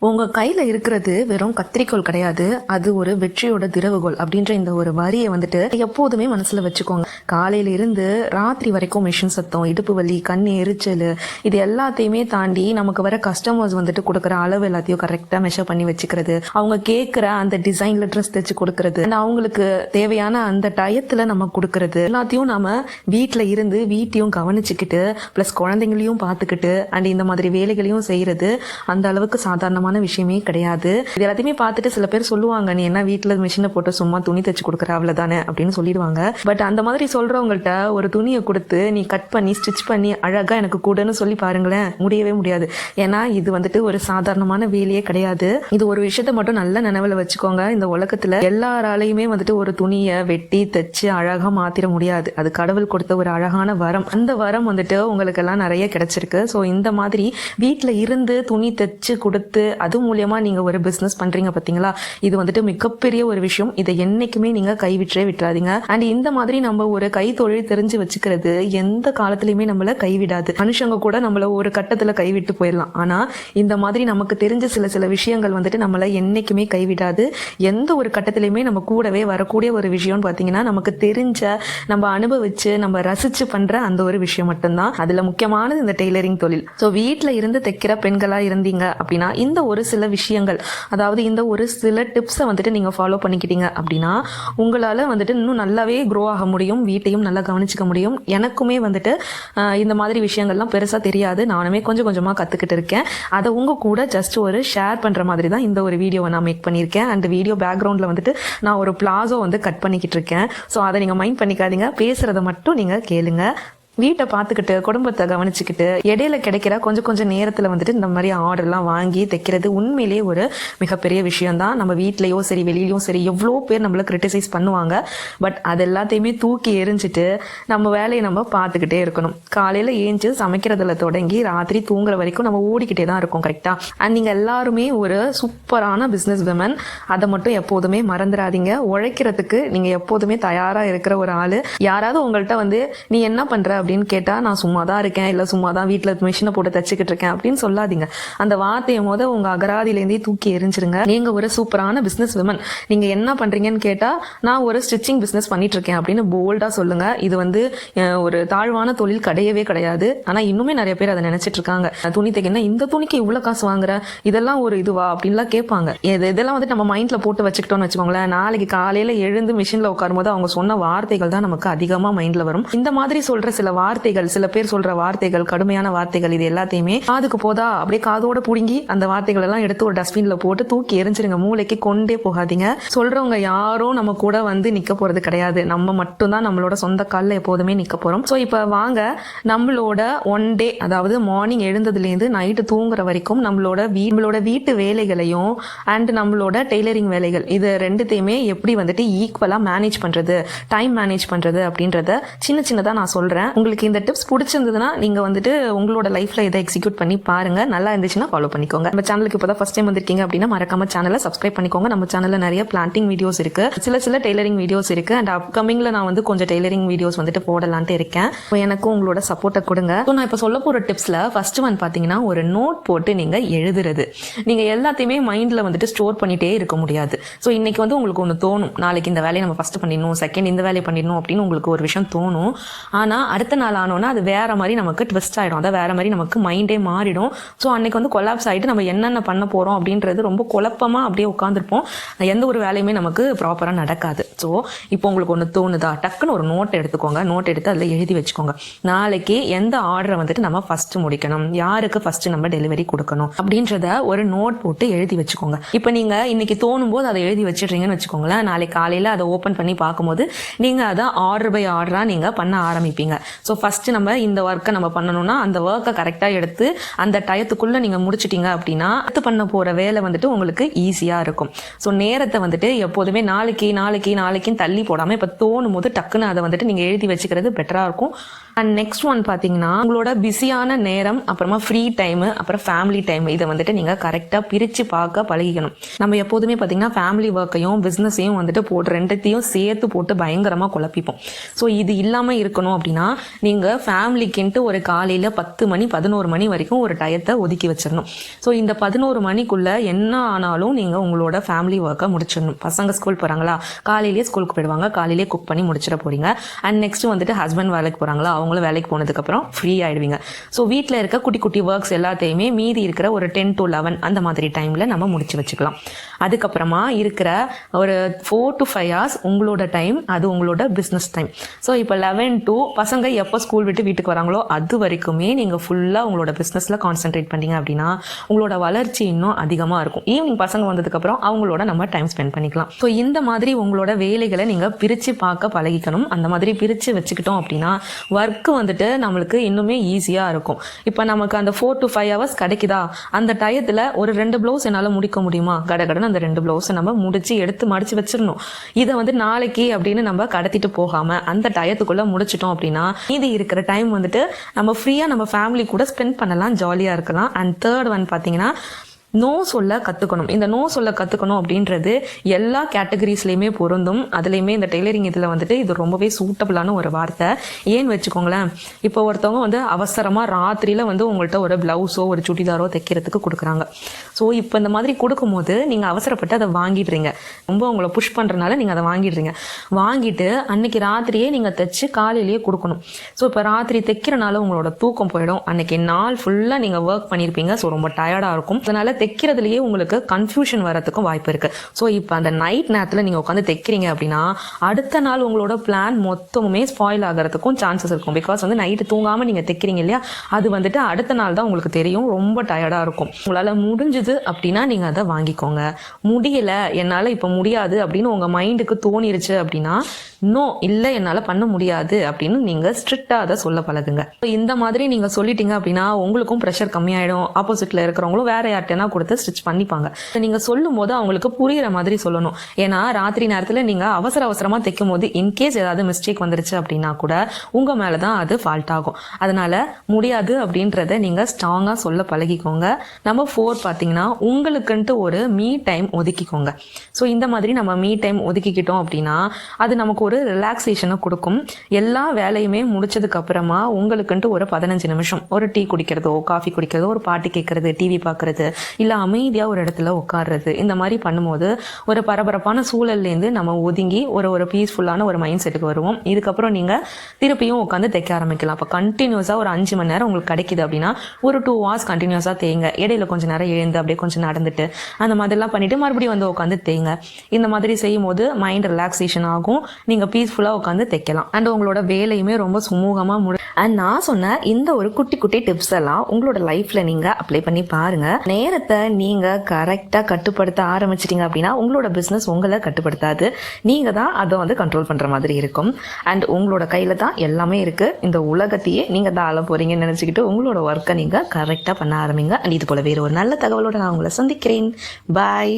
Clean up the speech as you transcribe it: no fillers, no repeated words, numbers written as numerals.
உங்க கையில இருக்கிறது வெறும் கத்திரிக்கோல் கிடையாது, அது ஒரு வெற்றியோட திறவுகோல் அப்படின்ற இந்த ஒரு வரியை வந்துட்டு எப்போதுமே மனசுல வச்சுக்கோங்க. காலையில இருந்து ராத்திரி வரைக்கும் மிஷின் சத்தம், இடுப்பு வலி, கண் எரிச்சல், இது எல்லாத்தையுமே தாண்டி நமக்கு வர கஸ்டமர்ஸ் வந்துட்டு கொடுக்குற அளவு எல்லாத்தையும் கரெக்டா மெஷர் பண்ணி வச்சுக்கிறது, அவங்க கேட்கிற அந்த டிசைன்ல ட்ரெஸ் தைச்சு கொடுக்கறது, அவங்களுக்கு தேவையான அந்த டயத்துல நம்ம கொடுக்கறது எல்லாத்தையும் நாம வீட்டுல இருந்து வீட்டையும் கவனிச்சுக்கிட்டு பிளஸ் குழந்தைங்களையும் பார்த்துக்கிட்டு அண்ட் இந்த மாதிரி வேலைகளையும் செய்யறது அந்த அளவுக்கு சாதாரணமான விஷயமே கிடையாது. இது எல்லாத்தையுமே பார்த்துட்டு சில பேர் சொல்லுவாங்க, நீ என்ன வீட்டுல மிஷினை போட்டு சும்மா துணி தச்சு கொடுக்குற அவ்வளவுதானே அப்படின்னு சொல்லிடுவாங்க. பட் அந்த மாதிரி சொல்றவங்கள்ட்ட ஒரு துணியை கொடுத்து நீ கட் பண்ணி ஸ்டிச் பண்ணி அழகா எனக்கு கூடன்னு சொல்லி பாருங்களேன், முடியவே முடியாது. ஏன்னா இது வந்துட்டு ஒரு சாதாரணமான வேலையே கிடையாது. இது ஒரு விஷயத்த மட்டும் நல்ல நினைவுல வச்சுக்கோங்க, இந்த உலகத்துல எல்லாராலையுமே வந்துட்டு ஒரு துணியை வெட்டி தச்சு அழகா மாத்திர முடியாது. அது கடவுள் கொடுத்த ஒரு அழகான வரம். அந்த வரம் வந்துட்டு உங்களுக்கு எல்லாம் நிறைய கிடைச்சிருக்கு. ஸோ இந்த மாதிரி வீட்டுல இருந்து துணி தச்சு கொடுத்து அது மூலியமா நீங்க ஒரு பிசினஸ் பண்றீங்க பாத்தீங்களா, இது வந்துட்டு மிகப்பெரிய ஒரு விஷயம். இதை என்னைக்குமே நீங்க கைவிட்டே விட்டுறாதீங்க. அண்ட் இந்த மாதிரி நம்ம ஒரு கைத்தொழில் தெரிஞ்சு வச்சுக்கிறது எந்த காலத்திலயுமே நம்மள கைவிடாது. மனுஷங்க கூட நம்மள ஒரு கட்டத்துல கைவிட்டு போயிடலாம், ஆனா இந்த மாதிரி நமக்கு தெரிஞ்ச சில விஷயங்கள் வந்துட்டு நம்மள என்னைக்குமே கைவிடாது. எந்த ஒரு கட்டத்திலயுமே நம்ம கூடவே வரக்கூடிய ஒரு விஷயம்னு பாத்தீங்கன்னா, நமக்கு தெரிஞ்ச, நம்ம அனுபவிச்சு நம்ம ரசிச்சு பண்ற அந்த ஒரு விஷயம் மட்டும்தான். அதுல முக்கியமானது இந்த டெய்லரிங் தொழில். ஸோ வீட்டுல இருந்து தைக்கிற பெண்களா இருந்தீங்க அப்படின்னா இந்த ஒரு சில விஷயங்கள், அதாவது இந்த ஒரு சில டிப்ஸை வந்துட்டு நீங்க ஃபாலோ பண்ணிக்கிட்டீங்க அப்படின்னா உங்களால வந்துட்டு இன்னும் நல்லாவே க்ரோ ஆக முடியும், வீட்டையும் நல்லா கவனிச்சுக்க முடியும். எனக்குமே வந்துட்டு இந்த மாதிரி விஷயங்கள்லாம் பெருசா தெரியாது, நானுமே கொஞ்சம் கொஞ்சமா கத்துக்கிட்டு இருக்கேன். அதை உங்க கூட ஜஸ்ட் ஒரு ஷேர் பண்ற மாதிரி தான் இந்த ஒரு வீடியோவை நான் மேக் பண்ணியிருக்கேன். அண்ட் வீடியோ பேக்ரவுண்ட்ல வந்துட்டு நான் ஒரு பிளாசோ வந்து கட் பண்ணிக்கிட்டு இருக்கேன். ஸோ அதை நீங்க மைண்ட் பண்ணிக்காதீங்க, பேசுறதை மட்டும் நீங்க கேளுங்க. வீட்டை பார்த்துக்கிட்டு குடும்பத்தை கவனிச்சுக்கிட்டு இடையில கிடைக்கிற கொஞ்சம் நேரத்தில் வந்துட்டு இந்த மாதிரி ஆர்டர்லாம் வாங்கி தைக்கிறது உண்மையிலேயே ஒரு மிகப்பெரிய விஷயம்தான். நம்ம வீட்லேயோ சரி வெளியிலையும் சரி எவ்வளோ பேர் நம்மளை கிரிட்டிசைஸ் பண்ணுவாங்க. பட் அது எல்லாத்தையுமே தூக்கி எரிஞ்சிட்டு நம்ம வேலையை நம்ம பார்த்துக்கிட்டே இருக்கணும். காலையில் ஏஞ்சி சமைக்கிறதுல தொடங்கி ராத்திரி தூங்குற வரைக்கும் நம்ம ஓடிக்கிட்டே தான் இருக்கோம், கரெக்டா? அண்ட் நீங்கள் எல்லாருமே ஒரு சூப்பரான பிஸ்னஸ் விமன், அதை மட்டும் எப்போதுமே மறந்துடாதீங்க. உழைக்கிறதுக்கு நீங்கள் எப்போதுமே தயாராக இருக்கிற ஒரு ஆள். யாராவது உங்கள்கிட்ட வந்து நீ என்ன பண்ணுற அப்படின்னு கேட்டா, நான் சும்மா தான் இருக்கேன், இல்ல சும்மா தான் வீட்டுல மிஷினை போட்டு தச்சுக்கிட்டு இருக்கேன் அப்படின்னு சொல்லாதீங்க. அந்த வார்த்தையை உங்க அகராதியிலேருந்தே தூக்கி எரிஞ்சிருங்க. நீங்க ஒரு சூப்பரான பிசினஸ் விமன். நீங்க என்ன பண்றீங்கன்னு கேட்டா, நான் ஒரு ஸ்டிச்சிங் பிசினஸ் பண்ணிட்டு இருக்கேன் அப்படின்னு போல்டா சொல்லுங்க. இது வந்து ஒரு தாழ்வான தொழில் கிடையவே கிடையாது. ஆனா இன்னுமே நிறைய பேர் அதை நினைச்சிட்டு இருக்காங்க. துணி தைக்கணும், இந்த துணிக்கு இவ்வளவு காசு வாங்குற, இதெல்லாம் ஒரு இதுவா அப்படின்லாம் கேட்பாங்க. இதெல்லாம் வந்து நம்ம மைண்ட்ல போட்டு வச்சுக்கிட்டோம்னு வச்சுக்கோங்களேன், நாளைக்கு காலையில எழுந்து மிஷின்ல உட்காரும் போது அவங்க சொன்ன வார்த்தைகள் தான் நமக்கு அதிகமா மைண்ட்ல வரும். இந்த மாதிரி சொல்ற சில வார்த்தைகள், சில பேர் சொல்ற வார்த்தைகள், கடுமையான வார்த்தைகள், இது எல்லாத்தையுமே காதுக்கு போதா அப்படியே காதோட புடுங்கி அந்த வார்த்தைகள் எல்லாம் எடுத்து ஒரு டஸ்ட்பின்ல போட்டு தூக்கி எரிஞ்சிருங்க. மூளைக்கு கொண்டே போகாதீங்க. சொல்றவங்க யாரும் நம்ம கூட வந்து நிக்க போறது கிடையாது. நம்ம மட்டும்தான் நம்மளோட சொந்த காலில் எப்போதுமே நிக்க போறோம். ஸோ இப்ப வாங்க நம்மளோட ஒன் டே, அதாவது மார்னிங் எழுந்ததுல இருந்து நைட்டு தூங்குற வரைக்கும் நம்மளோட வீட்டு வேலைகளையும் அண்ட் நம்மளோட டெய்லரிங் வேலைகள், இது ரெண்டுத்தையுமே எப்படி வந்துட்டு ஈக்குவலா மேனேஜ் பண்றது, டைம் மேனேஜ் பண்றது அப்படின்றத சின்னதா நான் சொல்றேன். உங்களுக்கு இந்த டிப்ஸ் பிடிச்சிருந்ததுன்னா நீங்க வந்துட்டு உங்களோட லைஃப்ல இதை எக்ஸிக்யூட் பண்ணி பாருங்க. நல்லா இருந்துச்சுன்னா ஃபாலோ பண்ணிக்கோங்க. நம்ம சேனலுக்கு இப்பதான் ஃபர்ஸ்ட் டைம் வந்திருக்கீங்க அப்படின்னா மறக்காம சேனலை சப்ஸ்கிரைப் பண்ணிக்கோங்க. நம்ம சேனல்ல நிறைய பிளான்டிங் வீடியோஸ் இருக்கு, சில டெய்லரிங் வீடியோஸ் இருக்கு. அண்ட் அப்கமிங்ல நான் வந்து கொஞ்சம் டெய்லரிங் வீடியோஸ் வந்துட்டு போடலான்ட்டு இருக்கேன். எனக்கும் உங்களோட சப்போர்ட்டை கொடுங்க. நான் இப்ப சொல்ல போற டிப்ஸ்ல ஃபர்ஸ்ட் ஒன் பாத்தீங்கன்னா, ஒரு நோட் போட்டு நீங்க எழுதுறது. நீங்க எல்லாத்தையுமே மைண்ட்ல வந்துட்டு ஸ்டோர் பண்ணிட்டே இருக்க முடியாது. ஸோ இன்னைக்கு வந்து உங்களுக்கு ஒன்று தோணும், நாளைக்கு இந்த வேலையை நம்ம ஃபர்ஸ்ட் பண்ணிடணும், செகண்ட் இந்த வேலையை பண்ணிடணும் அப்படின்னு உங்களுக்கு ஒரு விஷயம் தோணும். ஆனா அடுத்த நாள் ஆனோன்னா அது வேற மாதிரி நமக்கு ட்விஸ்ட் ஆயிடும், அதை வேற மாதிரி நமக்கு மைண்டே மாறிடும். ஸோ அன்னைக்கு வந்து கொலாப்ஸ் ஆகிட்டு நம்ம என்னென்ன பண்ண போறோம் அப்படின்றது ரொம்ப குழப்பமா அப்படியே உட்காந்துருப்போம். எந்த ஒரு வேலையுமே நமக்கு ப்ராப்பரா நடக்காது. ஸோ இப்போ உங்களுக்கு ஒன்று தோணுதா, டக்குன்னு ஒரு நோட் எடுத்துக்கோங்க. நோட் எடுத்து அதில் எழுதி வச்சுக்கோங்க. நாளைக்கு எந்த ஆர்டரை வந்துட்டு நம்ம ஃபர்ஸ்ட் முடிக்கணும், யாருக்கு ஃபர்ஸ்ட் நம்ம டெலிவரி கொடுக்கணும் அப்படின்றத ஒரு நோட் போட்டு எழுதி வச்சுக்கோங்க. இப்போ நீங்க இன்னைக்கு தோணும் போது அதை எழுதி வச்சிடுறீங்கன்னு வச்சுக்கோங்களேன், நாளைக்கு காலையில அதை ஓப்பன் பண்ணி பார்க்கும்போது நீங்க அதை ஆர்டர் பை ஆர்டரா நீங்க பண்ண ஆரம்பிப்பீங்க. ஸோ ஃபர்ஸ்ட் நம்ம இந்த ஒர்க்கை நம்ம பண்ணணும்னா அந்த ஒர்க்கை கரெக்டாக எடுத்து அந்த டயத்துக்குள்ள நீங்க முடிச்சிட்டீங்க அப்படின்னா அடுத்து பண்ண போற வேலை வந்துட்டு உங்களுக்கு ஈஸியா இருக்கும். ஸோ நேரத்தை வந்துட்டு எப்போதுமே நாளைக்குன்னு தள்ளி போடாம இப்ப தோணும் போது டக்குன்னு அதை வந்துட்டு நீங்க எழுதி வச்சுக்கிறது பெட்டரா இருக்கும். அண்ட் நெக்ஸ்ட் ஒன் பார்த்தீங்கன்னா உங்களோட பிஸியான நேரம், அப்புறமா ஃப்ரீ டைமு, அப்புறம் ஃபேமிலி டைம், இதை வந்துட்டு நீங்கள் கரெக்டாக பிரித்து பார்க்க பழகிக்கணும். நம்ம எப்போதுமே பார்த்தீங்கன்னா ஃபேமிலி ஒர்க்கையும் பிஸ்னஸையும் வந்துட்டு போட்டு ரெண்டுத்தையும் சேர்த்து போட்டு பயங்கரமாக குழப்பிப்போம். ஸோ இது இல்லாமல் இருக்கணும் அப்படின்னா நீங்கள் ஃபேமிலிக்குன்ட்டு ஒரு காலையில் 10 மணி 11 மணி வரைக்கும் ஒரு டயத்தை ஒதுக்கி வச்சிடணும். ஸோ இந்த 11 மணிக்குள்ளே என்ன ஆனாலும் நீங்கள் உங்களோட ஃபேமிலி ஒர்க்கை முடிச்சிடணும். பசங்க ஸ்கூல் போகிறாங்களா, காலையிலேயே ஸ்கூலுக்கு போயிடுவாங்க, காலையிலேயே குக் பண்ணி முடிச்சிட போறீங்க. அண்ட் நெக்ஸ்ட் வந்துட்டு ஹஸ்பண்ட் வேலைக்கு போகிறாங்களா, அவங்களும் வேலைக்கு போனதுக்கப்புறம் ஃப்ரீ ஆயிடுவீங்க. ஸோ வீட்டில் இருக்க குட்டி குட்டி ஒர்க்ஸ் எல்லாத்தையுமே மீதி இருக்கிற ஒரு 10 to 11 அந்த மாதிரி டைமில் நம்ம முடிச்சு வச்சுக்கலாம். அதுக்கப்புறமா இருக்கிற ஒரு 4 to 5 hours உங்களோட டைம், அது உங்களோட பிஸ்னஸ் டைம். ஸோ இப்போ 11 to பசங்க எப்போ ஸ்கூல் விட்டு வீட்டுக்கு வராங்களோ அது வரைக்குமே நீங்கள் ஃபுல்லாக உங்களோட பிஸ்னஸில் கான்சென்ட்ரேட் பண்ணீங்க அப்படின்னா உங்களோட வளர்ச்சி இன்னும் அதிகமாக இருக்கும். ஈவினிங் பசங்க வந்ததுக்கப்புறம் அவங்களோட நம்ம டைம் ஸ்பெண்ட் பண்ணிக்கலாம். ஸோ இந்த மாதிரி உங்களோட வேலைகளை நீங்கள் பிரித்து பார்க்க பழகிக்கணும். அந்த மாதிரி பிரித்து வச்சுக்கிட்டோம் அப்படின்னா ஒர்க்கு வந்துட்டு நம்மளுக்கு இன்னுமே ஈஸியாக இருக்கும். இப்போ நமக்கு அந்த 4 to 5 hours கிடைக்குதா, அந்த டயத்தில் ஒரு 2 ப்ளவுஸ் என்னால் முடிக்க முடியுமா, கடகடன்னு அந்த 2 ப்ளவுஸை நம்ம முடிச்சு எடுத்து மடிச்சு வச்சிடணும். இதை வந்து நாளைக்கு அப்படின்னு நம்ம கடத்திட்டு போகாமல் அந்த டயத்துக்குள்ளே முடிச்சிட்டோம் அப்படின்னா இது இருக்கிற டைம் வந்துட்டு நம்ம ஃப்ரீயாக நம்ம ஃபேமிலி கூட ஸ்பெண்ட் பண்ணலாம், ஜாலியாக இருக்கலாம். அண்ட் தேர்ட் ஒன் பார்த்தீங்கன்னா நோ சொல்ல கற்றுக்கணும். இந்த நோ சொல்ல கற்றுக்கணும் அப்படின்றது எல்லா கேட்டகரிஸ்லையுமே பொருந்தும். அதுலேயுமே இந்த டெய்லரிங் இதில் வந்துட்டு இது ரொம்பவே சூட்டபிளான ஒரு வார்த்தை. ஏன்னு வச்சுக்கோங்களேன், இப்போ ஒருத்தவங்க வந்து அவசரமாக ராத்திரியில் வந்து உங்கள்கிட்ட ஒரு ப்ளவுஸோ ஒரு சுடிதாரோ தைக்கிறதுக்கு கொடுக்குறாங்க. ஸோ இப்போ இந்த மாதிரி கொடுக்கும்போது நீங்கள் அவசரப்பட்டு அதை வாங்கிடுறீங்க. ரொம்ப உங்களை புஷ் பண்ணுறதுனால நீங்கள் அதை வாங்கிடுறீங்க. வாங்கிட்டு அன்னைக்கு ராத்திரியே நீங்கள் தைச்சு காலையிலேயே கொடுக்கணும். ஸோ இப்போ ராத்திரி தைக்கிறனால உங்களோட தூக்கம் போயிடும். அன்னைக்கு நாள் ஃபுல்லாக நீங்கள் ஒர்க் பண்ணியிருப்பீங்க. ஸோ ரொம்ப டயர்டாக இருக்கும். அதனால தைக்கிறதுலயே உங்களுக்கு கன்ஃபியூஷன் வரதுக்கும் வாய்ப்பு இருக்கு. ஸோ இப்போ அந்த நைட் நேரத்தில் நீங்கள் உட்காந்து தைக்கிறீங்க அப்படின்னா அடுத்த நாள் உங்களோட பிளான் மொத்தமுமே ஸ்பாயில் ஆகிறதுக்கும் சான்சஸ் இருக்கும். பிகாஸ் வந்து நைட்டு தூங்காமல் நீங்கள் தைக்கிறீங்க இல்லையா, அது வந்துட்டு அடுத்த நாள் தான் உங்களுக்கு தெரியும், ரொம்ப டயர்டாக இருக்கும். உங்களால் முடிஞ்சுது அப்படின்னா நீங்கள் அதை வாங்கிக்கோங்க. முடியல, என்னால் இப்போ முடியாது அப்படின்னு உங்கள் மைண்டுக்கு தோணிருச்சு அப்படின்னா நோ, இல்லை என்னால் பண்ண முடியாது அப்படின்னு நீங்கள் ஸ்ட்ரிக்டாக அதை சொல்ல பழகுங்க. இந்த மாதிரி நீங்கள் சொல்லிட்டீங்க அப்படின்னா உங்களுக்கும் ப்ரெஷர் கம்மியாயிடும். ஆப்போசிட்டில் இருக்கிறவங்களும் வேற யார்ட்டேனா கொடுத்து ஸ்டிச் பண்ணிப்பாங்க. நீங்கள் சொல்லும் போது அவங்களுக்கு புரிகிற மாதிரி சொல்லணும். ஏன்னா ராத்திரி நேரத்தில் நீங்கள் அவசரமாக தைக்கும் போது இன்கேஸ் ஏதாவது மிஸ்டேக் வந்துருச்சு அப்படின்னா கூட உங்கள் மேலே தான் அது ஃபால்ட் ஆகும். அதனால முடியாது அப்படின்றத நீங்கள் ஸ்ட்ராங்காக சொல்ல பழகிக்கோங்க. நம்பர் 4 பார்த்தீங்கன்னா உங்களுக்குன்ட்டு ஒரு மீ டைம் ஒதுக்கிக்கோங்க. ஸோ இந்த மாதிரி நம்ம மீ டைம் ஒதுக்கிக்கிட்டோம் அப்படின்னா அது நமக்கு ஒரு ரிலாக்ஸேஷனை கொடுக்கும். எல்லா வேலையுமே முடிச்சதுக்கு அப்புறமா உங்களுக்குன்ட்டு ஒரு 15 நிமிஷம் ஒரு டீ குடிக்கிறதோ, காஃபி குடிக்கிறதோ, ஒரு பாட்டு கேட்கறது, டிவி பார்க்கறது, இல்லை அமைதியாக ஒரு இடத்துல உட்காடுறது, இந்த மாதிரி பண்ணும்போது ஒரு பரபரப்பான சூழல்லேருந்து நம்ம ஒதுங்கி ஒரு பீஸ்ஃபுல்லான ஒரு மைண்ட் செட்டுக்கு வருவோம். இதுக்கப்புறம் நீங்கள் திருப்பியும் உட்காந்து தைக்க ஆரம்பிக்கலாம். அப்போ கண்டினியூஸாக ஒரு 5 மணி நேரம் உங்களுக்கு கிடைக்குது அப்படின்னா ஒரு 2 hours கண்டினியூஸாக தேங்க. இடையில கொஞ்சம் நேரம் எழுந்து அப்படியே கொஞ்சம் நடந்துட்டு அந்த மாதிரிலாம் பண்ணிட்டு மறுபடியும் வந்து உட்காந்து தேங்க. இந்த மாதிரி செய்யும் போது மைண்ட் ரிலாக்ஸேஷன் ஆகும். நீங்கள் பீஸ்ஃபுல்லாக உட்காந்து தைக்கலாம். அண்ட் உங்களோட வேலையுமே ரொம்ப சுமூகமாக அண்ட் நான் சொன்ன இந்த ஒரு குட்டி குட்டி டிப்ஸ் எல்லாம் உங்களோட லைஃப்ல நீங்க அப்ளை பண்ணி பாருங்க. நேரத்தை நீங்க கரெக்டா கட்டுப்படுத்த ஆரம்பிச்சிட்டீங்க அப்படின்னா உங்களோட பிசினஸ் உங்களை கட்டுப்படுத்தாது. நீங்க தான் அதை வந்து கண்ட்ரோல் பண்ற மாதிரி இருக்கும். அண்ட் உங்களோட கையில தான் எல்லாமே இருக்கு. இந்த உலகத்தையே நீங்க தான் ஆள போறீங்கன்னு நினைச்சுக்கிட்டு உங்களோட ஒர்க்கை நீங்க கரெக்டா பண்ண ஆரம்பிங்க. அண்ட் இது போல வேற ஒரு நல்ல தகவலோட நான் உங்களை சந்திக்கிறேன். பாய்.